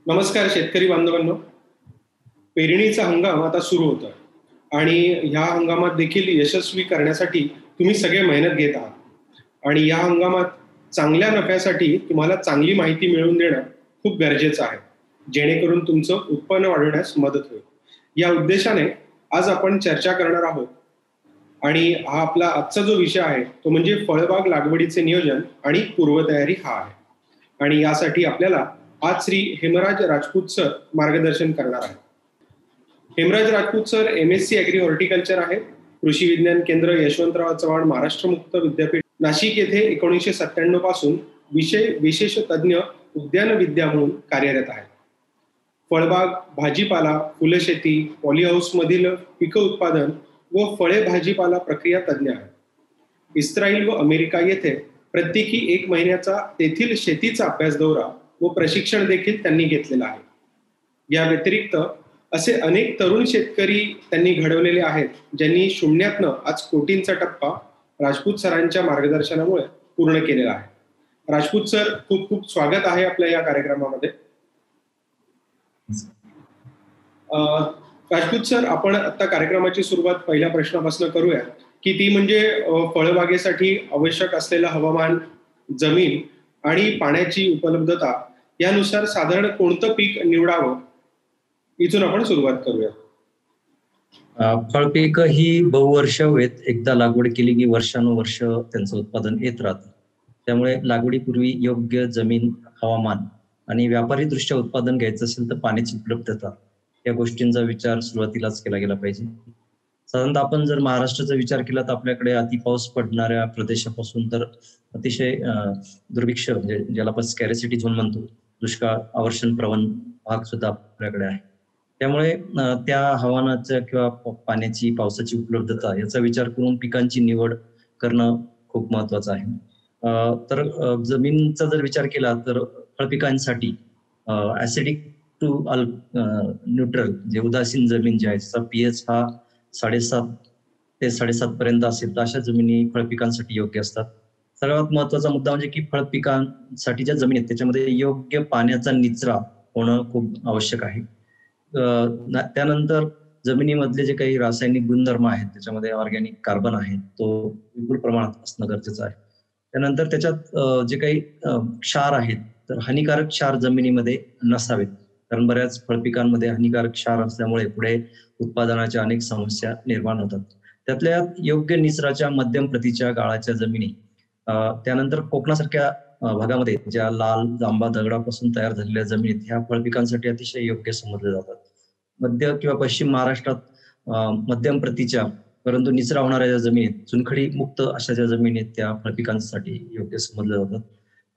नमस्कार शेतकरी बांधवांनो. पेरणीचा हंगाम आता सुरू होतोय आणि ह्या हंगामात देखील यशस्वी करण्यासाठी तुम्ही सगळे मेहनत घेत आहात आणि या हंगामात चांगल्या नफ्यासाठी तुम्हाला चांगली माहिती मिळवून देणं खूप गरजेचं आहे, जेणेकरून तुमचं उत्पन्न वाढवण्यास मदत होईल. या उद्देशाने आज आपण चर्चा करणार आहोत आणि हा आपला आजचा जो विषय आहे तो म्हणजे फळबाग लागवडीचे नियोजन आणि पूर्वतयारी हा आहे. आणि यासाठी आपल्याला आज श्री हेमराज राजपूत सर मार्गदर्शन करणार आहेत. Hemraj Rajput sir MSc agree horticulture आहेत. कृषी विज्ञान केंद्र यशवंतराव चव्हाण महाराष्ट्र मुक्त विद्यापीठ नाशिक येथे 1997 पासून विषय विशेष तज्ज्ञ उद्यान विद्या म्हणून कार्यरत आहेत. फळबाग, भाजीपाला, फुलशेती, पॉलीहाऊस मधील पीक उत्पादन व फळे भाजीपाला प्रक्रिया तज्ज्ञ आहेत. इस्रायल व अमेरिका येथे प्रत्येकी 1 महिन्याचा तेथील शेतीचा अभ्यास दौरा व प्रशिक्षण देखील त्यांनी घेतलेला आहे. या व्यतिरिक्त असे अनेक तरुण शेतकरी त्यांनी घडवलेले आहेत, ज्यांनी शून्यातनं आज कोटींचा टप्पा राजपूत सरांच्या मार्गदर्शनामुळे पूर्ण केलेला आहे. राजपूत सर, खूप खूप स्वागत आहे आपल्या या कार्यक्रमामध्ये. राजपूत सर, आपण आता कार्यक्रमाची सुरुवात पहिल्या प्रश्नापासून करूया, की ती म्हणजे फळबागेसाठी आवश्यक असलेलं हवामान, जमीन आणि पाण्याची उपलब्धता यानुसार साधारण कोणतं पीक निवडावं, इथून आपण सुरुवात करूया. फळपीक ही बहुवर्ष आहेत. एकदा लागवड केली की वर्षानुवर्ष त्यांचं उत्पादन येत राहतं. त्यामुळे लागवडीपूर्वी योग्य जमीन, हवामान आणि व्यापारी दृष्ट्या उत्पादन घ्यायचं असेल तर पाण्याची उपलब्धता या गोष्टींचा विचार सुरुवातीलाच केला गेला पाहिजे. साधारणतः आपण जर महाराष्ट्राचा विचार केला तर आपल्याकडे अति पाऊस पडणाऱ्या प्रदेशापासून तर अतिशय दुर्भिक्ष, म्हणजे ज्याला आपण स्कॅरेसिटी झोन म्हणतो, दुष्काळ, आवर्षण प्रवण भाग सुद्धा आपल्याकडे आहे. त्यामुळे त्या हवामानाच्या किंवा पाण्याची, पावसाची उपलब्धता याचा विचार करून पिकांची निवड करणं खूप महत्वाचं आहे. तर जमिनीचा जर विचार केला तर फळपिकांसाठी ऍसिडिक टू न्यूट्रल, जे उदासीन जमीन जी आहे, त्याचा pH हा 7.5 ते 7.5 पर्यंत असेल तर अशा जमिनी फळपिकांसाठी योग्य असतात. सर्वात महत्वाचा मुद्दा म्हणजे की फळपिकांसाठी ज्या जमिनी आहेत त्याच्यामध्ये योग्य पाण्याचा निचरा होणं खूप आवश्यक आहे. त्यानंतर जमिनीमधले जे काही रासायनिक गुणधर्म आहेत, त्याच्यामध्ये ऑर्गॅनिक कार्बन आहे, तो विपुल प्रमाणात असणं गरजेचं आहे. त्यानंतर त्याच्यात जे काही क्षार आहेत, तर हानिकारक क्षार जमिनीमध्ये नसावेत, कारण बऱ्याच फळपिकांमध्ये हानिकारक क्षार असल्यामुळे पुढे उत्पादनाच्या अनेक समस्या निर्माण होतात. त्यातल्या योग्य निचराच्या मध्यम प्रतीच्या गाळाच्या जमिनी, त्यानंतर कोकणासारख्या भागामध्ये ज्या लाल जांबा दगडापासून तयार झालेल्या जमिनीत ह्या फळपिकांसाठी अतिशय योग्य समजले जातात. मध्य किंवा पश्चिम महाराष्ट्रात मध्यम प्रतीच्या परंतु निचरा होणाऱ्या ज्या जमिनीत, चुनखडी मुक्त अशा ज्या जमिनीत त्या फळपिकांसाठी योग्य समजल्या जातात.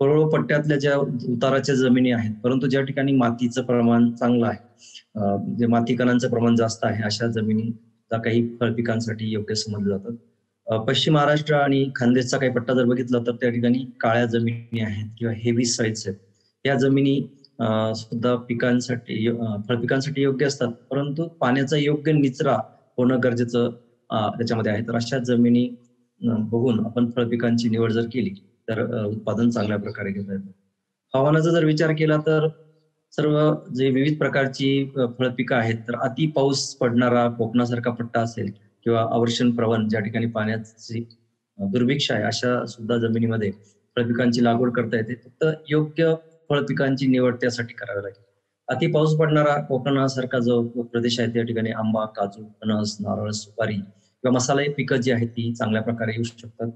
कोरडवाहू पट्ट्यातल्या ज्या उताराच्या जमिनी आहेत, परंतु ज्या ठिकाणी मातीचं प्रमाण चांगलं आहे, जे माती कणांचं प्रमाण जास्त आहे, अशा जमिनी काही फळपिकांसाठी योग्य समजल्या जातात. पश्चिम महाराष्ट्र आणि खानदेशचा काही पट्टा जर बघितला तर त्या ठिकाणी काळ्या जमिनी आहेत किंवा हेवी सॉइल्स आहेत. या जमिनी सुद्धा पिकांसाठी, फळपिकांसाठी योग्य असतात, परंतु पाण्याचा योग्य निचरा होणं गरजेचं त्याच्यामध्ये आहे. तर अशा जमिनी बघून आपण फळपिकांची निवड जर केली तर उत्पादन चांगल्या प्रकारे घेता येतं. हवामानाचा जर विचार केला तर सर्व जे विविध प्रकारची फळपिकं आहेत, तर अति पाऊस पडणारा कोकणासारखा पट्टा असेल किंवा आवर्षण प्रवण ज्या ठिकाणी पाण्याची दुर्भिक्ष आहे, अशा सुद्धा जमिनीमध्ये फळपिकांची लागवड करता येते. फक्त योग्य फळपिकांची निवड त्यासाठी करावी लागेल. अति पाऊस पडणारा कोकणासारखा जो प्रदेश आहे त्या ठिकाणी आंबा, काजू, फणस, नारळ, सुपारी किंवा मसाले पिकं जी आहेत ती चांगल्या प्रकारे येऊ शकतात.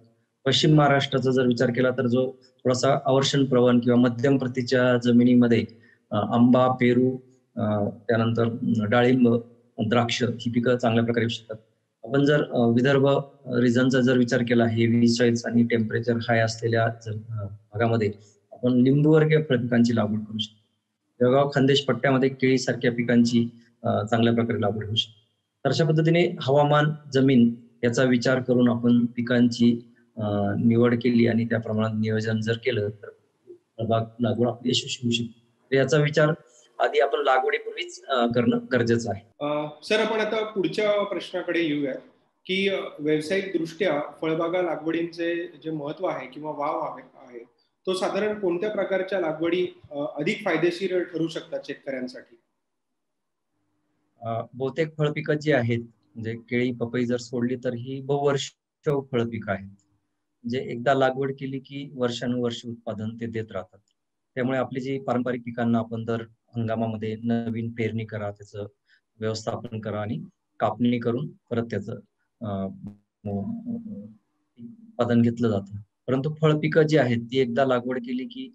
पश्चिम महाराष्ट्राचा जर विचार केला तर जो थोडासा आवर्षण प्रवण किंवा मध्यम प्रतीच्या जमिनीमध्ये आंबा, पेरू, त्यानंतर डाळिंब, द्राक्ष ही पिकं चांगल्या प्रकारे येऊ शकतात. आपण जर विदर्भ रिजनचा जर विचार केला, हेवी सॉइल्स आणि टेम्परेचर हाय असलेल्या भागामध्ये आपण लिंबूवर्गीय फळपिकांची लागवड करू शकतो. जळगाव खानदेश पट्ट्यामध्ये केळीसारख्या पिकांची चांगल्या प्रकारे लागवड होऊ शकते. तर अशा पद्धतीने हवामान, जमीन याचा विचार करून आपण पिकांची निवड केली आणि त्या प्रमाणात नियोजन जर केलं तर फळबाग लागवड आपली यशस्वी होऊ शकते. तर याचा विचार आधी आपण लागवडीपूर्वीच करणं गरजेचं आहे. सर, आपण आता पुढच्या प्रश्नाकडे येऊयात, की व्यावसायिक दृष्ट्या फळबागा लागवडींचे जे महत्व आहे किंवा वाव आहे तो साधारण कोणत्या प्रकारच्या लागवडी अधिक फायदेशीर ठरू शकतात शेतकऱ्यांसाठी? बहुतेक फळपिकं जी आहेत, म्हणजे केळी, पपई जर सोडली तर ही बहुवर्ष फळपिकं आहेत. म्हणजे एकदा लागवड केली की वर्षानुवर्ष उत्पादन ते देत राहतात. त्यामुळे आपली जी पारंपरिक पिकांना आपण दर हंगामामध्ये नवीन पेरणी करा, त्याचं व्यवस्थापन करा आणि कापणी करून परत त्याचं उत्पादन घेतलं जातं. परंतु फळपिकं जी आहेत ती एकदा लागवड केली की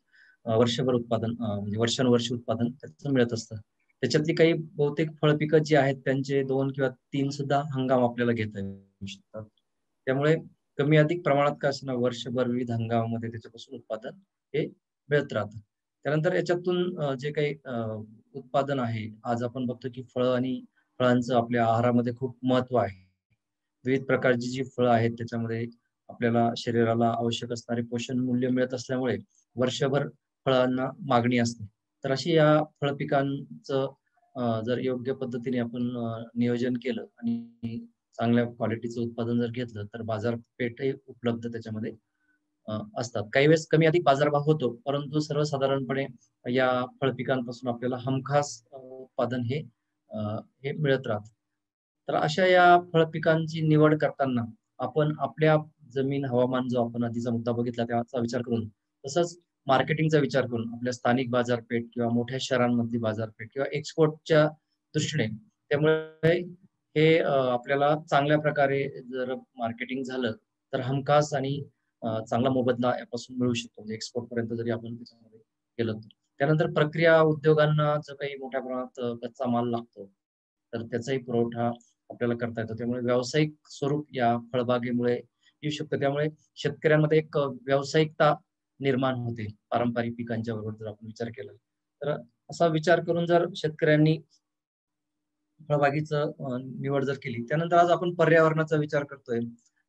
वर्षभर उत्पादन म्हणजे वर्षानुवर्ष उत्पादन त्याचं मिळत असतं. त्याच्यातली काही बहुतेक फळपिकं जी आहेत त्यांचे 2 किंवा 3 सुद्धा हंगाम आपल्याला घेता येऊ शकतात. त्यामुळे कमी अधिक प्रमाणात का असेना वर्षभर विविध हंगामामध्ये त्याच्यापासून उत्पादन हे मिळत राहतं. त्यानंतर याच्यातून जे काही उत्पादन आहे, आज आपण बघतो की फळं आणि फळांचं आपल्या आहारामध्ये खूप महत्त्व आहे. विविध प्रकारची जी फळं आहेत त्याच्यामध्ये आपल्याला शरीराला आवश्यक असणारे पोषण मूल्य मिळत असल्यामुळे वर्षभर फळांना मागणी असते. तर अशी या फळ पिकांचं जर योग्य पद्धतीने आपण नियोजन केलं आणि चांगल्या क्वालिटीचं उत्पादन जर घेतलं तर बाजारपेठही उपलब्ध त्याच्यामध्ये असतात. काही वेळेस कमी अधिक बाजारभाव होतो, परंतु सर्वसाधारणपणे या फळ पिकांपासून आपल्याला हमखास उत्पादन हे मिळत राहतं. तर अशा या फळ पिकांची निवड करताना आपण आपल्या जमीन, हवामान जो आपण आधीचा मुद्दा बघितला त्याचा विचार करून, तसंच मार्केटिंगचा विचार करून आपल्या स्थानिक बाजारपेठ किंवा मोठ्या शहरांमधली बाजारपेठ किंवा एक्सपोर्टच्या दृष्टीने त्यामुळे हे आपल्याला चांगल्या प्रकारे जर मार्केटिंग झालं तर हमखास आणि चांगला मोबदला यापासून मिळू शकतो. म्हणजे एक्सपोर्ट पर्यंत जरी आपण त्याच्यामध्ये गेलो तर. त्यानंतर प्रक्रिया उद्योगांना जो काही मोठ्या प्रमाणात कच्चा माल लागतो, तर त्याचाही पुरवठा आपल्याला करता येतो. त्यामुळे व्यावसायिक स्वरूप या फळबागेमुळे येऊ शकतं. त्यामुळे शेतकऱ्यांमध्ये एक व्यावसायिकता निर्माण होते. पारंपरिक पिकांच्या बरोबर जर आपण विचार केला, तर असा विचार करून जर शेतकऱ्यांनी फळबागेचं निवड जर केली. त्यानंतर आज आपण पर्यावरणाचा विचार करतोय,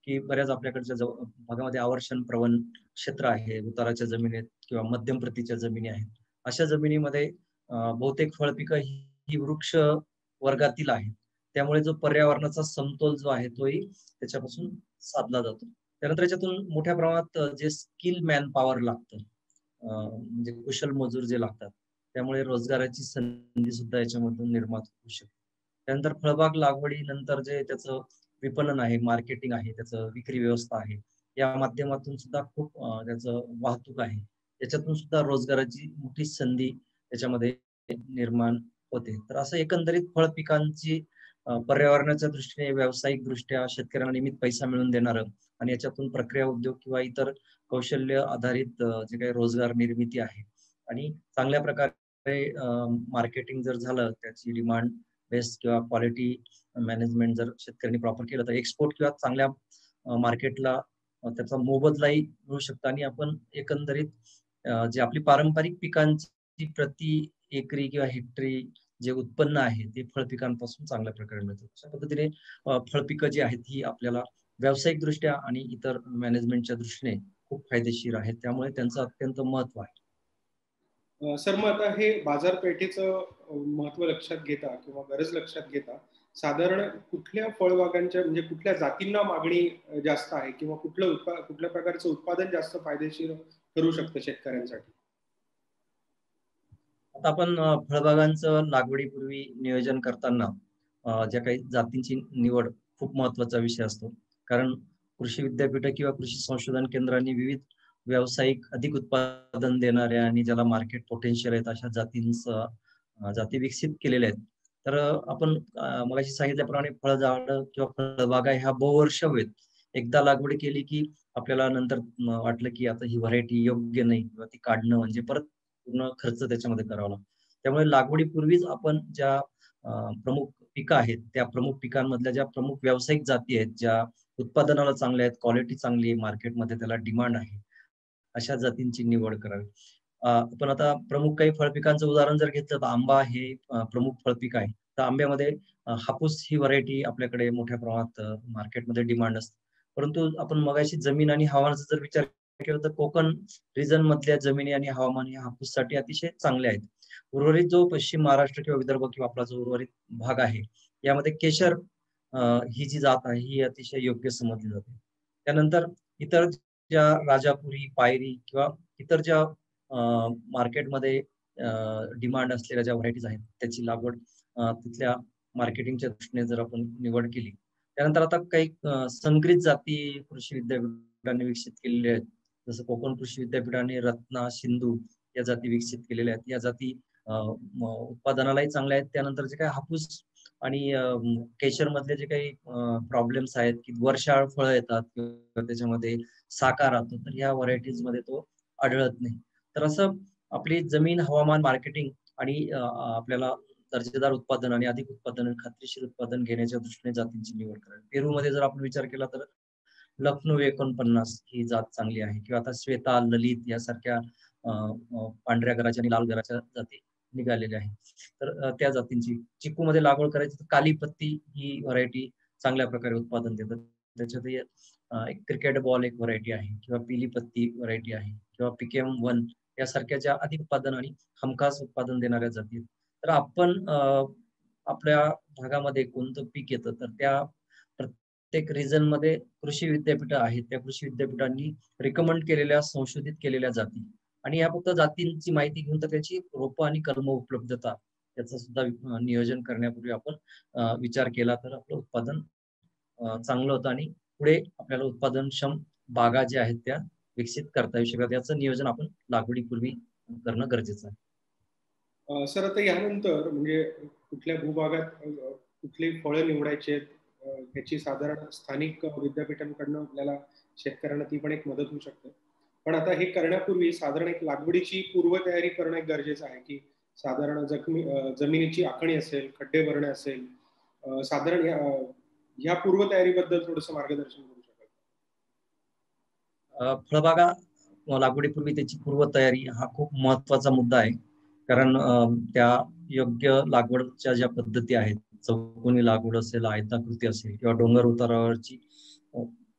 की बऱ्याच आपल्याकडच्या भागामध्ये आवर्षण प्रवण क्षेत्र आहे, उताराच्या जमिनी आहेत किंवा मध्यम प्रतीच्या जमिनी आहेत. अशा जमिनीमध्ये बहुतेक फळपिकं ही वृक्ष वर्गातील आहेत. त्यामुळे जो पर्यावरणाचा समतोल जो आहे तोही त्याच्यापासून साधला जातो. त्यानंतर याच्यातून मोठ्या प्रमाणात जे स्किल मॅन पॉवर लागतं, म्हणजे कुशल मजूर जे लागतात, त्यामुळे रोजगाराची संधी सुद्धा याच्यामधून निर्माण होऊ शकते. त्यानंतर फळबाग लागवडीनंतर जे त्याचं विपणन आहे, मार्केटिंग आहे, त्याचं विक्री व्यवस्था आहे, या माध्यमातून सुद्धा खूप त्याचं वाहतूक आहे. त्याच्यातून सुद्धा रोजगाराची मोठी संधी त्याच्यामध्ये निर्माण होते. तर असं एकंदरीत फळ पिकांची पर्यावरणाच्या दृष्टीने, व्यावसायिक दृष्ट्या शेतकऱ्यांना नियमित पैसा मिळवून देणारं आणि याच्यातून प्रक्रिया उद्योग किंवा इतर कौशल्य आधारित जे काही रोजगार निर्मिती आहे आणि चांगल्या प्रकारे मार्केटिंग जर झालं, त्याची डिमांड बेस्ड किंवा क्वालिटी मॅनेजमेंट जर शेतकऱ्यांनी प्रॉपर केलं तर एक्सपोर्ट किंवा चांगल्या मार्केटला त्याचा मोबदलाही मिळू शकतो आणि आपण एकंदरीत जे आपली पारंपरिक पिकांची प्रति एकरी किंवा हेक्टरी जे उत्पन्न आहे ते फळपिकांपासून चांगल्या प्रकारे मिळतं. अशा पद्धतीने फळपिकं जी आहेत ही आपल्याला व्यावसायिक दृष्ट्या आणि इतर मॅनेजमेंटच्या दृष्टीने खूप फायदेशीर आहेत. त्यामुळे त्यांचं अत्यंत महत्व आहे. सर, मग आता हे बाजारपेठेचं महत्व लक्षात घेता किंवा गरज लक्षात घेता साधारण कुठल्या फळबागांच्या म्हणजे कुठल्या जातींना मागणी जास्त आहे किंवा कुठल्या प्रकारचं उत्पादन जास्त फायदेशीर ठरू शकतं शेतकऱ्यांसाठी? आता आपण फळबागांचं लागवडीपूर्वी नियोजन करताना ज्या काही जातींची निवड खूप महत्वाचा विषय असतो. कारण कृषी विद्यापीठ किंवा कृषी संशोधन केंद्रांनी विविध व्यावसायिक अधिक उत्पादन देणाऱ्या आणि ज्याला मार्केट पोटेन्शियल आहेत अशा जाती विकसित केलेल्या आहेत. तर आपण मगाशी सांगितल्याप्रमाणे फळझाडं किंवा फळबागा ह्या बहुवर्ष हवेत. एकदा लागवड केली की आपल्याला नंतर वाटलं की आता ही व्हरायटी योग्य नाही किंवा ती काढणं म्हणजे परत पूर्ण खर्च त्याच्यामध्ये करावा लागतो. त्यामुळे लागवडीपूर्वीच आपण ज्या प्रमुख पिकं आहेत, त्या प्रमुख पिकांमधल्या ज्या प्रमुख व्यावसायिक जाती आहेत, ज्या उत्पादनाला चांगल्या आहेत, क्वालिटी चांगली आहे, मार्केटमध्ये त्याला डिमांड आहे, अशा जातींची निवड करावी. पण आता प्रमुख काही फळपिकांचं उदाहरण जर घेतलं तर आंबा हे प्रमुख फळपीक आहे. तर आंब्यामध्ये हापूस ही व्हरायटी आपल्याकडे मोठ्या प्रमाणात मार्केटमध्ये डिमांड असते. परंतु आपण मगाशी जमीन आणि हवामानाचा जर विचार केला तर कोकण रिजन मधल्या जमिनी आणि हवामान हे हापूससाठी अतिशय चांगले आहेत. उर्वरित जो पश्चिम महाराष्ट्र किंवा विदर्भ किंवा आपला जो उर्वरित भाग आहे, यामध्ये केशर ही जी जात आहे ही अतिशय योग्य समजली जाते. त्यानंतर इतर ज्या राजापुरी, पायरी किंवा इतर ज्या मार्केटमध्ये डिमांड असलेल्या ज्या व्हरायटीज आहेत त्याची लागवड तिथल्या मार्केटिंगच्या दृष्टीने जर आपण निवड केली. त्यानंतर आता काही संकरित जाती कृषी विद्यापीठाने विकसित केलेल्या आहेत. जसं कोकण कृषी विद्यापीठाने रत्ना, सिंधू या जाती विकसित केलेल्या आहेत. या जाती उत्पादनालाही चांगल्या आहेत. त्यानंतर जे काही हापूस आणि केशर मधले जे काही प्रॉब्लेम्स आहेत की वर्षाळ फळं येतात किंवा त्याच्यामध्ये साकार राहतो, तर या व्हरायटीज मध्ये तो आढळत नाही. तर असं आपली जमीन, हवामान, मार्केटिंग आणि आपल्याला दर्जेदार उत्पादन आणि अधिक उत्पादन, खात्रीशीर उत्पादन घेण्याच्या दृष्टीने जातींची निवड करावी. पेरूमध्ये जर आपण विचार केला तर लखनौ 49 ही जात चांगली आहे, किंवा आता श्वेता, ललित यासारख्या पांढऱ्या घराच्या आणि लाल घराच्या जाती निघालेल्या आहेत. तर त्या जातींची चिकूमध्ये लागवड करायची तर काली पत्ती ही व्हरायटी चांगल्या प्रकारे उत्पादन देतात. त्याच्यात एक क्रिकेट बॉल एक व्हरायटी आहे, किंवा पिली पत्ती व्हरायटी आहे, किंवा पिकेम 1 यासारख्या ज्या अधिक उत्पादन आणि हमखास उत्पादन देणाऱ्या जाती. तर आपण आपल्या भागामध्ये कोणतं पीक येतं तर त्या प्रत्येक रिजन मध्ये कृषी विद्यापीठ आहेत. त्या कृषी विद्यापीठांनी रिकमेंड केलेल्या संशोधित केलेल्या जाती आणि या फक्त जातींची माहिती घेऊन तर त्याची रोपं आणि कलम उपलब्धता याचं सुद्धा नियोजन करण्यापूर्वी आपण विचार केला तर आपलं उत्पादन चांगलं होतं आणि पुढे आपल्याला उत्पादनक्षम बागा ज्या आहेत त्या विकसित करता येऊ शकतात. याचं नियोजन आपण लागवडीपूर्वी करणं गरजेचं आहे. सर, आता यानंतर म्हणजे कुठल्या भूभागात कुठली फळं निवडायची आहेत याची साधारण स्थानिक विद्यापीठांकडनं आपल्याला शेतकऱ्यांना ती पण एक मदत होऊ शकते. पण आता हे करण्यापूर्वी साधारण एक लागवडीची पूर्वतयारी करणं एक गरजेचं आहे, की साधारण जमिनीची आखणी असेल, खड्डे भरणे असेल, साधारण ह्या पूर्वतयारीबद्दल थोडंसं मार्गदर्शन करू शकाल? फळबागा लागवडीपूर्वी त्याची पूर्वतयारी हा खूप महत्वाचा मुद्दा आहे. कारण त्या योग्य लागवडच्या ज्या पद्धती आहेत, चौकोनी लागवड असेल, आयताकृती असेल, किंवा डोंगर उतारावरची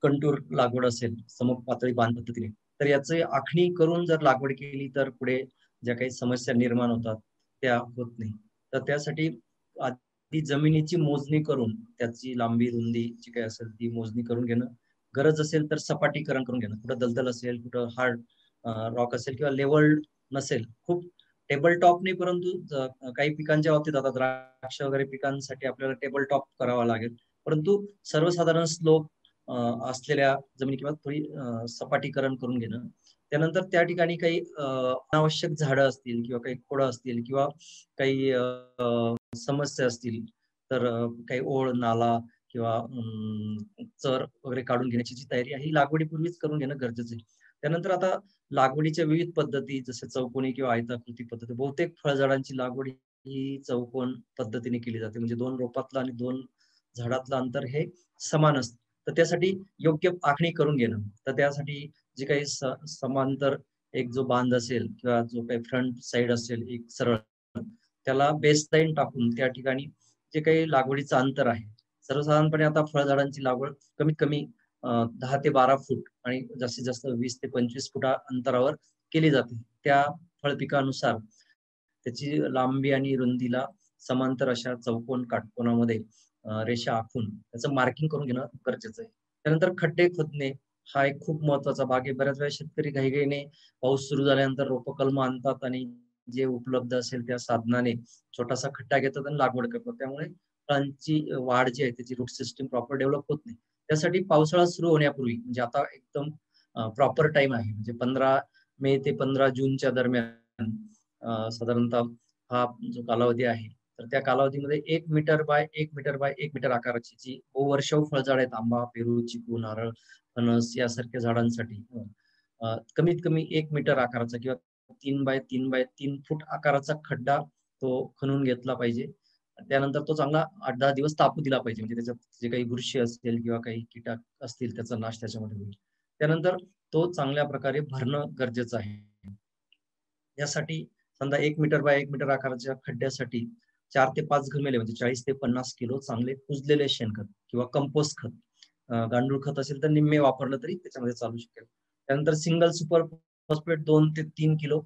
कंटूर लागवड असेल, समपातळी बांध पद्धतीने, तर याची आखणी करून जर लागवड केली तर पुढे ज्या काही समस्या निर्माण होतात त्या होत नाही. तर त्यासाठी आधी जमिनीची मोजणी करून त्याची लांबी, रुंदी जी काही असेल ती मोजणी करून घेणं, गरज असेल तर सपाटीकरण करून घेणं. कुठं दलदल असेल, कुठं हार्ड रॉक असेल, किंवा लेवल नसेल, खूप टेबल टॉप नाही, परंतु काही पिकांच्या बाबतीत आता द्राक्ष वगैरे पिकांसाठी आपल्याला टेबल टॉप करावा लागेल. परंतु सर्वसाधारण स्लोप असलेल्या जमिनी किंवा थोडी सपाटीकरण करून घेणं. त्यानंतर त्या ठिकाणी काही अनावश्यक झाडं असतील किंवा काही खोडं असतील किंवा काही समस्या असतील तर काही ओळ, नाला किंवा चर वगैरे काढून घेण्याची जी तयारी आहे ही लागवडीपूर्वीच करून घेणं गरजेचं आहे. त्यानंतर आता लागवडीच्या विविध पद्धती जसे चौकोनी किंवा आयताकृती पद्धती, बहुतेक फळझाडांची लागवड ही चौकोन पद्धतीने केली जाते. म्हणजे 2 रोपातलं आणि 2 झाडातलं अंतर हे समान असतं. तर त्यासाठी योग्य आखणी करून घेणं. तर त्यासाठी जे काही समांतर एक जो बांध असेल किंवा जो काही फ्रंट साइड असेल एक सरळ, त्याला बेसलाईन टाकून त्या ठिकाणी जे काही लागवडीचं अंतर आहे, सर्वसाधारणपणे आता फळझाडांची लागवड कमीत कमी 10 ते 12 फूट आणि जास्तीत जास्त 20 ते 25 फुटा अंतरावर केली जाते. त्या फळपिकानुसार त्याची लांबी आणि रुंदीला समांतर अशा चौकोन काटकोनामध्ये रेषा आखून त्याचं मार्किंग करून घेणं गरजेचं आहे. त्यानंतर खड्डे खोदणे हा एक खूप महत्वाचा भाग आहे. बऱ्याच वेळा शेतकरी घाईघाईने पाऊस सुरू झाल्यानंतर रोपं कलम आणतात आणि जे उपलब्ध असेल त्या साधनाने छोटासा खड्डा घेतात आणि लागवड करतात. त्यामुळे फळांची वाढ जी आहे त्याची रूट सिस्टीम प्रॉपर डेव्हलप होत नाही. त्यासाठी पावसाळा सुरू होण्यापूर्वी, म्हणजे आता एकदम प्रॉपर टाइम आहे, म्हणजे 15 मे ते 15 जूनच्या दरम्यान साधारणतः हा जो कालावधी आहे, तर त्या कालावधीमध्ये 1 metre by 1 metre by 1 metre आकाराची जी वर्षाव फळझाड आहेत, आंबा, पेरू, चिकू, नारळ, फणस यासारख्या झाडांसाठी कमीत कमी 1 मीटर आकाराचा किंवा 3 बाय 3 बाय 3 फूट आकाराचा खड्डा तो खणून घेतला पाहिजे. त्यानंतर तो चांगला 8-10 दिवस तापू दिला पाहिजे, म्हणजे त्याच्यात जे काही बुरशी असेल किंवा काही कीटक असतील त्याचा नाश त्याच्यामध्ये होईल. त्यानंतर तो चांगल्या प्रकारे भरणं गरजेचं आहे. यासाठी समजा 1 मीटर बाय 1 मीटर आकाराच्या खड्ड्यासाठी 4 ते 5 घमेले म्हणजे 40 ते 50 किलो चांगले कुजलेले शेणखत किंवा कंपोस्ट खत, गांडूळ खत असेल तर निम्मे वापरलं तरी त्याच्यामध्ये चालू शकेल. त्यानंतर सिंगल सुपर फॉस्फेट 2 ते 3 किलो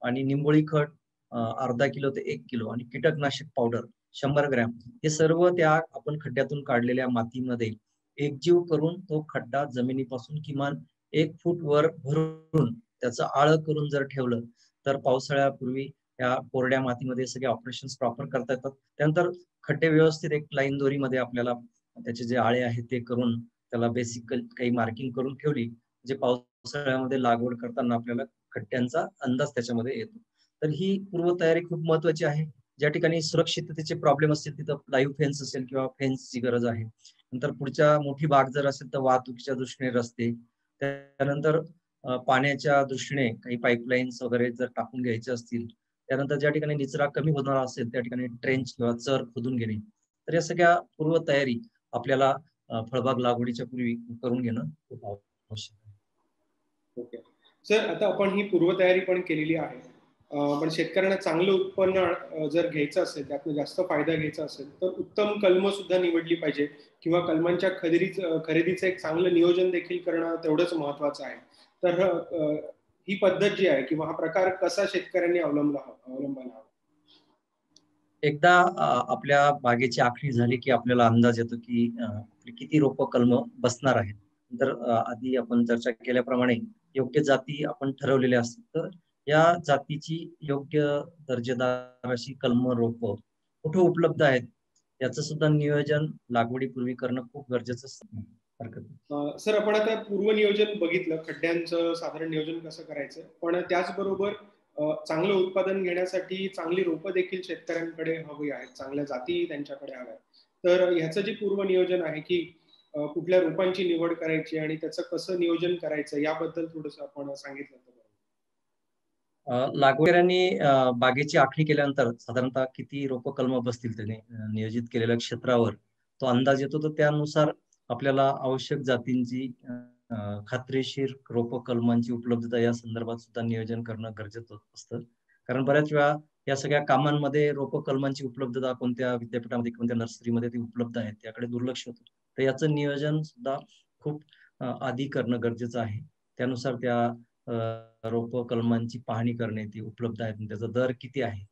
आणि निंबोळी खत अर्धा किलो ते 1 किलो आणि कीटकनाशक पावडर 100 ग्रॅम, हे सर्व त्या आपण खड्ड्यातून काढलेल्या मातीमध्ये एकजीव करून तो खड्डा जमिनीपासून किमान 1 फूट वर भरून त्याचं आळं करून जर ठेवलं तर पावसाळ्यापूर्वी या कोरड्या मातीमध्ये सगळे ऑपरेशन्स प्रॉपर करता येतात. त्यानंतर खड्डे व्यवस्थित एक लाईन दोरीमध्ये आपल्याला त्याचे जे आळे आहेत ते करून त्याला बेसिक काही मार्किंग करून ठेवली, जे पावसाळ्यामध्ये लागवड करताना आपल्याला खड्ड्यांचा अंदाज त्याच्यामध्ये येतो. तर ही पूर्वतयारी खूप महत्वाची आहे. ज्या ठिकाणी सुरक्षिततेचे प्रॉब्लेम असतील तिथं लाईव्ह फेन्स असेल किंवा फेन्सची गरज आहे. नंतर पुढच्या मोठी बाग जर असेल तर वाहतुकीच्या दृष्टीने रस्ते, त्यानंतर पाण्याच्या दृष्टीने काही पाईपलाईन्स वगैरे जर टाकून घ्यायचे असतील, त्यानंतर ज्या ठिकाणी निचरा कमी होणार असेल त्या ठिकाणी ट्रेंच किंवा चर खोदून घेणे. तर या सगळ्या पूर्वतयारी आपल्याला फळबाग लागवडीच्या पूर्वी करून घेणं खूप आवश्यक आहे. ओके सर, आता आपण ही पूर्वतयारी पण केलेली आहे, पण शेतकऱ्यांना चांगलं उत्पन्न जर घ्यायचं असेल, त्यातनं जास्त फायदा घ्यायचा असेल तर उत्तम कलमं सुद्धा निवडली पाहिजे किंवा कलमांच्या खरेदीचं एक चांगलं नियोजन देखील करणं तेवढंच महत्वाचं आहे. तर ही पद्धत जी आहे किंवा हा प्रकार कसा शेतकऱ्यांनी अवलंबायला हवा? एकदा आपल्या बागेची आखणी झाली की आपल्याला अंदाज येतो की किती रोपं कलम बसणार आहेत. तर आधी आपण चर्चा केल्याप्रमाणे योग्य जाती आपण ठरवलेल्या असतात. तर या जातीची योग्य दर्जेदार अशी कलम रोपं कुठे उपलब्ध आहेत याचं सुद्धा नियोजन लागवडीपूर्वी करणं खूप गरजेचं असतं. हरकत नाही. सर, आपण आता पूर्व नियोजन बघितलं, खड्ड्यांचं साधारण नियोजन कसं करायचं, पण त्याचबरोबर चांगलं उत्पादन घेण्यासाठी चांगली रोपं देखील शेतकऱ्यांकडे हवी आहेत, चांगल्या जाती त्यांच्याकडे हव्या. तर ह्याचं जे पूर्व नियोजन आहे की कुठल्या रोपांची निवड करायची आणि त्याचं कसं नियोजन करायचं याबद्दल थोडंसं आपण सांगितलं तर. लागवडीकरांनी बागेची आखणी केल्यानंतर साधारणतः किती रोपं कलम बसतील त्याने नियोजित केलेल्या क्षेत्रावर तो अंदाज येतो. तर त्यानुसार आपल्याला आवश्यक जातींची खात्रीशीर रोपं कलमांची उपलब्धता या संदर्भात सुद्धा नियोजन करणं गरजेचं असतं. कारण बऱ्याच वेळा या सगळ्या कामांमध्ये रोपं कलमांची उपलब्धता कोणत्या विद्यापीठामध्ये कोणत्या नर्सरीमध्ये ती उपलब्ध आहे त्याकडे दुर्लक्ष होतं. तर याचं नियोजन सुद्धा खूप आधी करणं गरजेचं आहे. त्यानुसार त्या रोपं कलमांची पाहणी करणे, ती उपलब्ध आहेत, त्याचा दर किती आहे.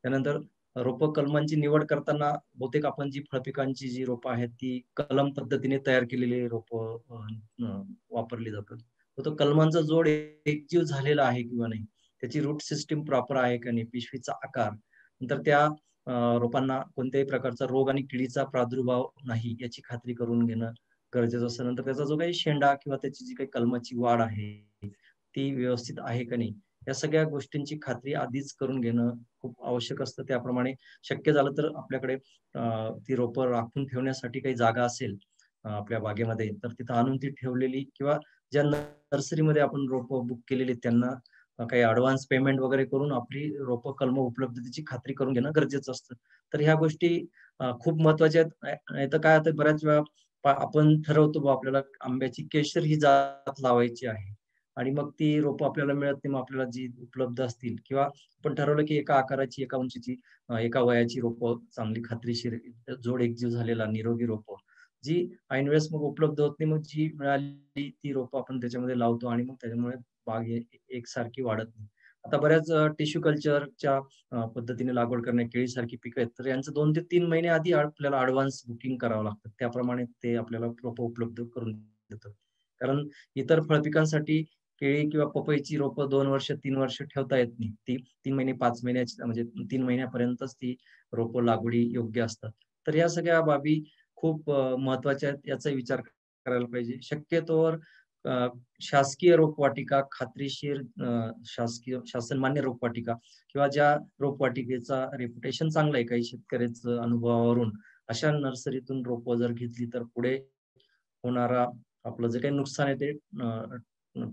त्यानंतर रोपं कलमांची निवड करताना बहुतेक आपण जी फळपिकांची जी रोपं आहेत ती कलम पद्धतीने तयार केलेली रोपं वापरली जातात. तर तो कलमांचा जोड एकजीव झालेला आहे किंवा नाही, त्याची रूट सिस्टीम प्रॉपर आहे का नाही, पिशवीचा आकार, नंतर त्या रोपांना कोणत्याही प्रकारचा रोग आणि किडीचा प्रादुर्भाव नाही याची खात्री करून घेणं गरजेचं असतं. नंतर त्याचा जो काही शेंडा किंवा त्याची जी काही कलमाची वाढ आहे ती व्यवस्थित आहे का नाही, या सगळ्या गोष्टींची खात्री आधीच करून घेणं खूप आवश्यक असतं. त्याप्रमाणे शक्य झालं तर आपल्याकडे ती रोपं राखून ठेवण्यासाठी काही जागा असेल आपल्या बागेमध्ये, तर तिथं आणून ती ठेवलेली किंवा ज्या नर्सरीमध्ये आपण रोपं बुक केलेली त्यांना काही ॲडव्हान्स पेमेंट वगैरे करून आपली रोपं कलमं उपलब्धतेची खात्री करून घेणं गरजेचं असतं. तर ह्या गोष्टी खूप महत्वाच्या आहेत. नाहीतर काय होतं बऱ्याच वेळा आपण ठरवतो बा आपल्याला आंब्याची केशर ही जात लावायची आहे आणि मग ती रोपं आपल्याला मिळत नाही. मग आपल्याला जी उपलब्ध असतील किंवा आपण ठरवलं की एका आकाराची, एका उंचीची, एका वयाची रोपं चांगली खात्रीशीर जोड एकजीव झालेला निरोगी रोपं जी ऐन वेळेस मग उपलब्ध होत नाही. मग जी मिळाली ती रोपं आपण त्याच्यामध्ये लावतो आणि मग त्याच्यामुळे बाग एकसारखी वाढत नाही. आता बऱ्याच टिश्यू कल्चरच्या पद्धतीने लागवड करणे, केळीसारखी पिकं आहेत, तर यांचं 2 ते 3 महिने आधी आपल्याला ॲडव्हान्स बुकिंग करावं लागतं. त्याप्रमाणे ते आपल्याला रोपं उपलब्ध करून देतात. कारण इतर फळपिकांसाठी केळी किंवा पपईची रोपं 2 वर्ष, 3 वर्ष ठेवता येत नाही. ती 3 महिने, 5 महिन्याची म्हणजे 3 महिन्यापर्यंतच ती रोपं लागवडी योग्य असतात. तर या सगळ्या बाबी खूप महत्त्वाच्या आहेत. याचा विचार करायला पाहिजे. शक्यतोवर अ, शासकीय रोपवाटिका, खात्रीशीर शासकीय शासनमान्य रोपवाटिका किंवा ज्या रोपवाटिकेचा रेप्युटेशन चांगलं आहे काही शेतकऱ्याचं अनुभवावरून, अशा नर्सरीतून रोपं जर घेतली तर पुढे होणारा आपलं जे काही नुकसान आहे ते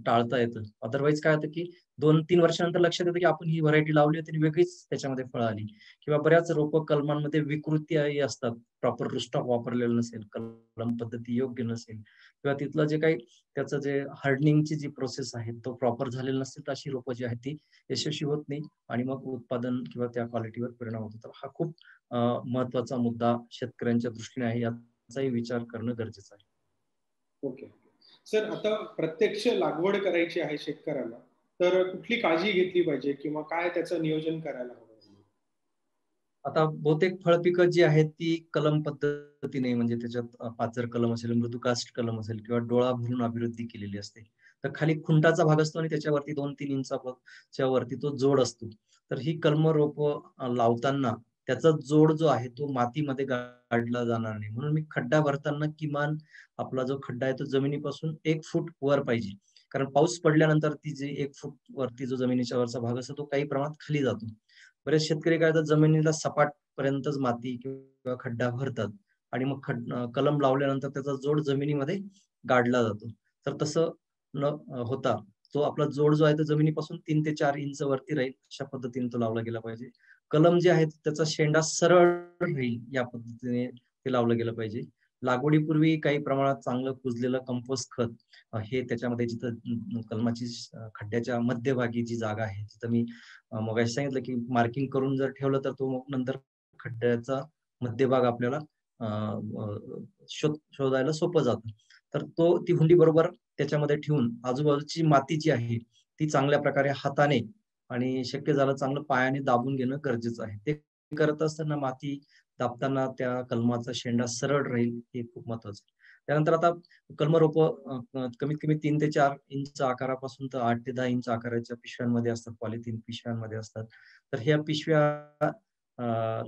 टाळता येतं. अदरवाईज काय होतं, की 2-3 वर्षानंतर लक्षात येतं, की आपण ही व्हरायटी लावली होती आणि वेगळीच त्याच्यामध्ये फळं आली किंवा बऱ्याच रोपं कलमांमध्ये विकृती असतात. प्रॉपर रुस्टॉक वापरलेलं नसेल, कलम पद्धती योग्य नसेल किंवा तिथलं जे काही त्याचं जे हार्डनिंगची जी प्रोसेस आहे, तो प्रॉपर झालेला नसेल, तर अशी रोपं जी आहेत ती यशस्वी होत नाही आणि मग उत्पादन किंवा त्या क्वालिटीवर परिणाम होतो. तर हा खूप महत्त्वाचा मुद्दा शेतकऱ्यांच्या दृष्टीने आहे. याचाही विचार करणं गरजेचं आहे. ओके. सर, आता प्रत्यक्ष लागवड करायची आहे शेतकऱ्याला, तर कुठली काळजी घेतली पाहिजे किंवा काय त्याचं नियोजन करायला हवं? आता बहुतेक फळपिकं जी आहेत ती कलम पद्धतीने म्हणजे त्याच्यात पाचर कलम असेल, मृदुकास्ट कलम असेल किंवा डोळा भरून अभिवृद्धी केलेली असते. तर खाली खुंटाचा भाग असतो आणि त्याच्यावरती 2-3 इंचाच्या वरती तो जोड असतो. तर ही कलम रोप लावताना त्याचा जोड जो आहे तो मातीमध्ये गाडला जाणार नाही. म्हणून मी खड्डा भरताना किमान आपला जो खड्डा आहे तो जमिनीपासून 1 फूट वर पाहिजे. कारण पाऊस पडल्यानंतर ती जी 1 फूट वरती जो जमिनीच्या वरचा भाग असतो तो काही प्रमाणात खाली जातो. बरेच शेतकरी काय करतात, जमिनीला सपाट पर्यंतच माती किंवा खड्डा भरतात आणि मग कलम लावल्यानंतर त्याचा जोड जमिनीमध्ये गाडला जातो. तर तसं न होता तो आपला जोड जो आहे तो जमिनीपासून 3 ते 4 इंच वरती राहील, अशा पद्धतीने तो लावला गेला पाहिजे. कलम जे आहे त्याचा शेंडा सरळ राहील या पद्धतीने ते लावलं गेलं पाहिजे. लागवडीपूर्वी काही प्रमाणात चांगलं कुजलेलं कंपोस्ट खत हे त्याच्यामध्ये जिथं कलमाची खड्ड्याच्या मध्यभागी जी जागा आहे तिथं मी मगाशी सांगितलं की मार्किंग करून जर ठेवलं तर तो मग नंतर खड्ड्याचा मध्यभाग आपल्याला शोधायला सोपं जातं. तर ती हुंडी बरोबर त्याच्यामध्ये ठेवून आजूबाजूची माती जी आहे ती चांगल्या प्रकारे हाताने आणि शक्य झालं चांगलं पायाने दाबून घेणं गरजेचं आहे. ते करत असताना माती दाबताना त्या कलमाचा शेंडा सरळ राहील हे खूप महत्वाचं आहे. त्यानंतर आता कलमरोप कमीत कमी 3 ते 4 इंच आकारापासून तर 8 ते 10 इंच आकाराच्या पिशव्यांमध्ये असतात, पॉलिथिन पिशव्यांमध्ये असतात. तर ह्या पिशव्या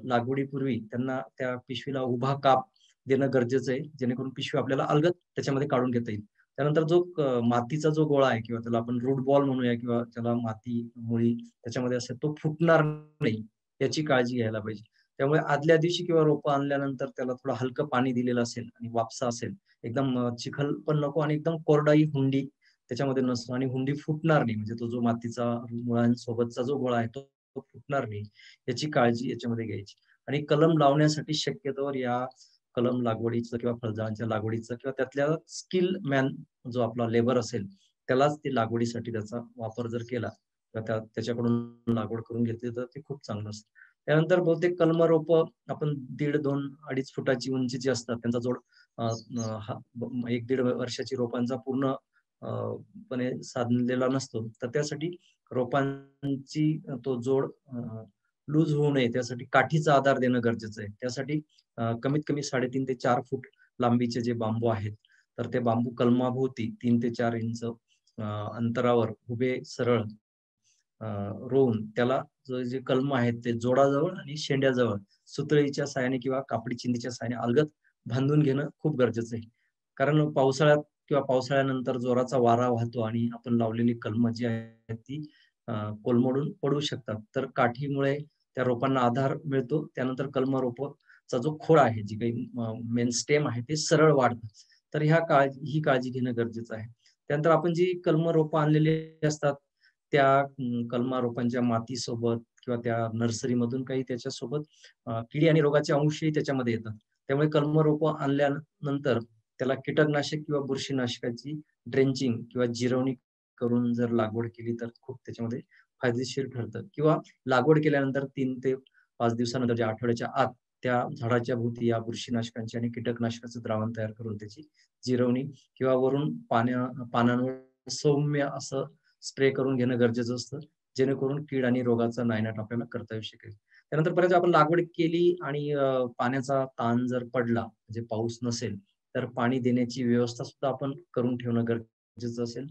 लागवडीपूर्वी त्यांना त्या पिशवीला उभा काप देणं गरजेचं आहे, जेणेकरून पिशवी आपल्याला अलगद त्याच्यामध्ये काढून घेता येईल. त्यानंतर जो मातीचा जो गोळा आहे किंवा त्याला आपण रूट बॉल म्हणूया किंवा त्याला माती, मुळी त्याच्यामध्ये असेल तो फुटणार नाही याची काळजी घ्यायला पाहिजे. त्यामुळे आदल्या दिवशी किंवा रोपं आणल्यानंतर त्याला थोडं हलकं पाणी दिलेलं असेल आणि वापसा असेल, एकदम चिखल पण नको आणि एकदम कोरडाई हुंडी त्याच्यामध्ये नसतो आणि हुंडी फुटणार नाही. म्हणजे तो जो मातीचा मुळांसोबतचा जो गोळा आहे तो तो फुटणार नाही याची काळजी याच्यामध्ये घ्यायची. आणि कलम लावण्यासाठी शक्यतोवर या कलम लागवडीचं किंवा फळझाडांच्या लागवडीचं किंवा त्यातल्या स्किल मॅन जो आपला लेबर असेल त्यालाच ते लागवडीसाठी त्याचा वापर जर केला तर त्याच्याकडून लागवड करून घेतली तर ते खूप चांगलं असतं. त्यानंतर बहुतेक कलम रोप आपण 1.5, 2, 2.5 फुटाची उंचीची असतात. त्यांचा जोड 1-1.5 वर्षाची रोपांचा पूर्ण पणे साधलेला नसतो. तर त्यासाठी रोपांची तो जोड लूज होऊ नये त्यासाठी काठीचा आधार देणं गरजेचं आहे. त्यासाठी कमीत कमी 3.5 ते 4 फूट लांबीचे जे बांबू आहेत, तर ते बांबू कलमाभोवती 3 ते 4 इंच अंतरावर उभे सरळ रोवून त्याला जे कलम आहेत ते जोडाजवळ आणि शेंड्याजवळ सुतळीच्या साहाय्याने किंवा कापडी चिंधीच्या साहाय्याने अलगद बांधून घेणं खूप गरजेचं आहे. कारण पावसाळ्यात किंवा पावसाळ्यानंतर जोराचा वारा वाहतो आणि आपण लावलेली कलम जी आहेत ती कोलमडून पडू शकतात. तर काठीमुळे त्या रोपांना आधार मिळतो. त्यानंतर कलम रोपचा जो खोड आहे, जी काही मेन स्टेम आहे ते सरळ वाढतं. तर ही काळजी घेणं गरजेचं आहे. त्यानंतर आपण जी कलम रोपं आणलेली असतात, त्या कलमा रोपांच्या मातीसोबत किंवा त्या नर्सरीमधून काही त्याच्यासोबत किडी आणि रोगाचे अंशही त्याच्यामध्ये येतात. त्यामुळे कलम रोपं आणल्यानंतर त्याला कीटकनाशक किंवा बुरशीनाशकाची ड्रेंचिंग किंवा जिरवणी करून जर लागवड केली तर खूप त्याच्यामध्ये फायदेशीर ठरतं. किंवा लागवड केल्यानंतर 3 ते 5 दिवसानंतर ज्या आठवड्याच्या आत त्या झाडाच्या भोवती या बुरशीनाशकांचे आणि कीटकनाशकाचं द्रावण तयार करून त्याची जिरवणी किंवा वरून पानांवर सौम्य असं स्प्रे करून घेणं गरजेचं असतं, जेणेकरून कीड आणि रोगाचा नायनाट आपल्याला करता येऊ शकेल. त्यानंतर परत आपण लागवड केली आणि पाण्याचा ताण जर पडला, म्हणजे पाऊस नसेल, तर पाणी देण्याची व्यवस्था सुद्धा आपण करून ठेवणं गरजेचं असेल.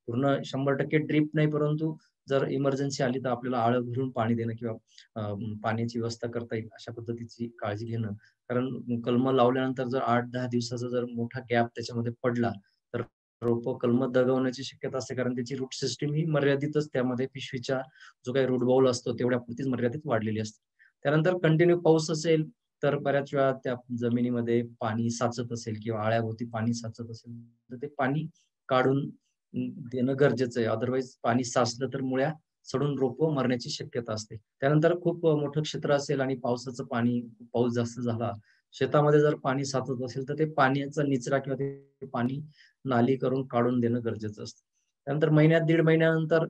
पूर्ण 100% ड्रीप नाही, परंतु जर इमर्जन्सी आली तर आपल्याला आळं भरून पाणी देणं किंवा पाण्याची व्यवस्था करता येईल अशा पद्धतीची काळजी घेणं. कारण कलम लावल्यानंतर जर 8-10 दिवसाचा जर मोठा गॅप त्याच्यामध्ये पडला, तर रोपं कलम दगावण्याची शक्यता असते. कारण त्याची रूट सिस्टीम ही मर्यादितच त्यामध्ये पिशवीच्या जो काही रूट बाउल असतो तेवढ्यापुरतीच मर्यादित वाढलेली असते. त्यानंतर कंटिन्यू पाऊस असेल तर बऱ्याच वेळा त्या जमिनीमध्ये पाणी साचत असेल किंवा आळ्याभोवती पाणी साचत असेल तर ते पाणी काढून देणं गरजेचं आहे. अदरवाईज पाणी साचलं तर मुळ्या सडून रोपं मरण्याची शक्यता असते. त्यानंतर खूप मोठं क्षेत्र असेल आणि पावसाचं पाणी पाऊस जास्त झाला, शेतामध्ये जर पाणी साचत असेल तर ते पाण्याचा निचरा किंवा ते पाणी नाली करून काढून देणं गरजेचं असतं. त्यानंतर महिन्यात 1.5 महिन्यानंतर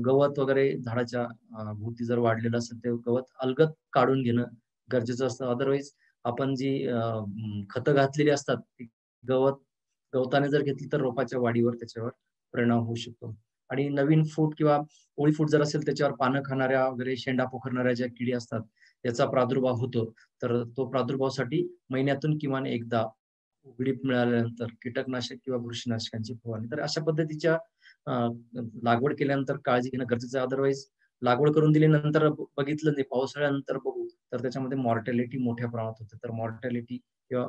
गवत वगैरे झाडाच्या भोवती जर वाढलेलं असेल ते गवत अलगद काढून घेणं गरजेचं असतं. अदरवाईज आपण जी खतं घातलेली असतात ती गवताने जर घेतली तर रोपाच्या वाढीवर त्याच्यावर परिणाम होऊ शकतो. आणि नवीन फूट किंवा कोळी फूट जर असेल त्याच्यावर पानं खाणाऱ्या वगैरे शेंडा पोखरणाऱ्या ज्या किडी असतात याचा प्रादुर्भाव होतो. तर तो प्रादुर्भावासाठी महिन्यातून किमान एकदा उघडीप मिळाल्यानंतर कीटकनाशक किंवा बुरशीनाशकांची फवारणी. तर अशा पद्धतीच्या लागवड केल्यानंतर काळजी घेणं गरजेचं आहे. अदरवाईज लागवड करून दिल्यानंतर बघितलं नाही, पावसाळ्यानंतर बघू तर त्याच्यामध्ये मॉर्टॅलिटी मोठ्या प्रमाणात होते. तर मॉर्टॅलिटी किंवा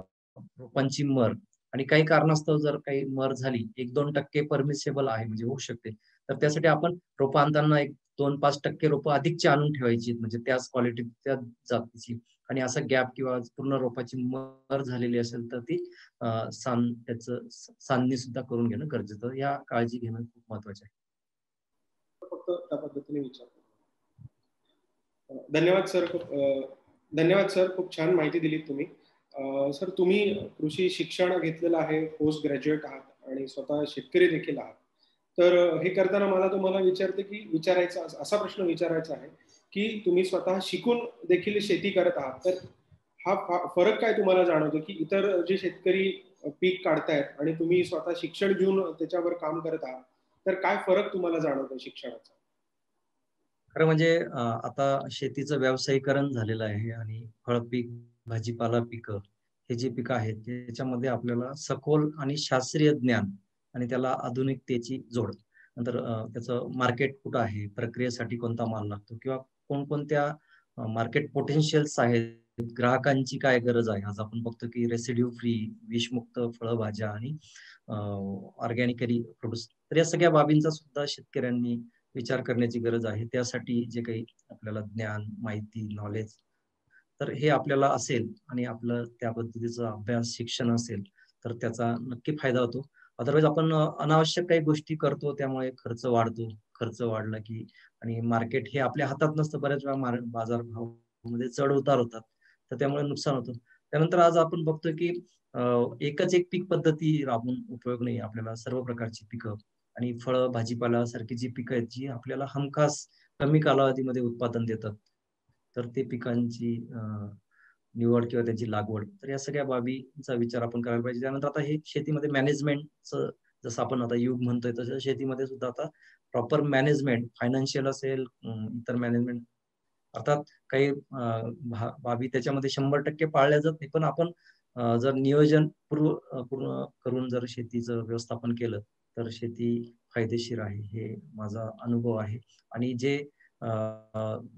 रोपांची मर आणि काही कारणास्तव जर काही मर झाली, 1-2% परमिसेबल आहे, म्हणजे होऊ शकते. तर त्यासाठी आपण रोपं आणताना 2-5% रोपं अधिकची आणून ठेवायची, म्हणजे त्याच क्वालिटी, त्याच जातीची. आणि असा गॅप किंवा पूर्ण रोपाची मर झालेली असेल तर ती त्याचं सांदणी सुद्धा करून घेणं गरजेचं. या काळजी घेणं खूप महत्वाचं आहे. फक्त त्या पद्धतीने विचारतो. धन्यवाद सर. धन्यवाद सर, खूप छान माहिती दिली तुम्ही. सर, तुम्ही कृषी शिक्षण घेतलेलं आहे, पोस्ट ग्रॅज्युएट आहात आणि स्वतः शेतकरी देखील आहात. तर हे करताना मला तुम्हाला विचारायचा असा प्रश्न विचारायचा आहे की तुम्ही स्वतः शिकून देखील शेती करत आहात, तर हा फरक काय तुम्हाला जाणवतो की इतर जे शेतकरी पीक काढतायत आणि तुम्ही स्वतः शिक्षण घेऊन त्याच्यावर काम करत आहात, तर काय फरक तुम्हाला जाणवतो शिक्षणाचा? खरं म्हणजे आता शेतीचं व्यावसायीकरण झालेलं आहे आणि फळपीक, भाजीपाला पिकं हे जे पिकं आहेत त्याच्यामध्ये आपल्याला सखोल आणि शास्त्रीय ज्ञान आणि त्याला आधुनिकतेची जोड, नंतर त्याचं मार्केट कुठं आहे, प्रक्रियेसाठी कोणता माल लागतो किंवा कोणकोणत्या मार्केट पोटेन्शियल्स आहेत, ग्राहकांची काय गरज आहे. आज आपण बघतो की रेसिड्यू फ्री, विषमुक्त फळभाज्या आणि ऑर्गॅनिकली प्रोड्यूस, तर या सगळ्या बाबींचा सुद्धा शेतकऱ्यांनी विचार करण्याची गरज आहे. त्यासाठी जे काही आपल्याला ज्ञान, माहिती, नॉलेज, तर हे आपल्याला असेल आणि आपलं त्या पद्धतीचा अभ्यास, शिक्षण असेल तर त्याचा नक्की फायदा होतो. अदरवाईज आपण अनावश्यक काही गोष्टी करतो, त्यामुळे खर्च वाढतो. खर्च वाढला की आणि मार्केट हे आपल्या हातात नसतं. बऱ्याच वेळा बाजारभावामध्ये चढ उतार होतात, तर त्यामुळे नुकसान होतं. त्यानंतर आज आपण बघतो की एकच एक पीक पद्धती राबवून उपयोग नाही. आपल्याला सर्व प्रकारची पिकं आणि फळं, भाजीपाला सारखी जी पिकं आहेत, जी आपल्याला हमखास कमी कालावधीमध्ये उत्पादन देतात. तर ते पिकांची निवड किंवा त्यांची लागवड, तर या सगळ्या बाबींचा विचार आपण करायला पाहिजे. त्यानंतर आता हे शेतीमध्ये मॅनेजमेंटचं, जसं आपण आता युग म्हणतोय, तसं शेतीमध्ये सुद्धा आता प्रॉपर मॅनेजमेंट, फायनान्शियल असेल, इतर मॅनेजमेंट, अर्थात काही बाबी त्याच्यामध्ये 100% पाळल्या जात नाही. पण आपण जर नियोजन पूर्ण करून जर शेतीचं व्यवस्थापन केलं तर शेती फायदेशीर आहे, हे माझा अनुभव आहे. आणि जे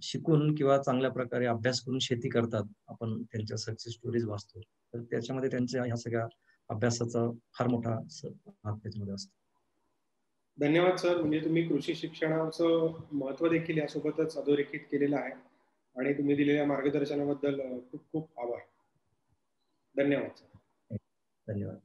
शिकून किंवा चांगल्या प्रकारे अभ्यास करून शेती करतात, आपण त्यांच्या सक्सेस स्टोरीज वाचतो, तर त्याच्यामध्ये त्यांच्या ह्या सगळ्या अभ्यासाचा फार मोठा भाग त्याच्यामध्ये असतो. धन्यवाद सर. म्हणजे तुम्ही कृषी शिक्षणाचं महत्व देखील यासोबतच अधोरेखित केलेलं आहे आणि तुम्ही दिलेल्या मार्गदर्शनाबद्दल खूप खूप आभार. धन्यवाद सर. धन्यवाद.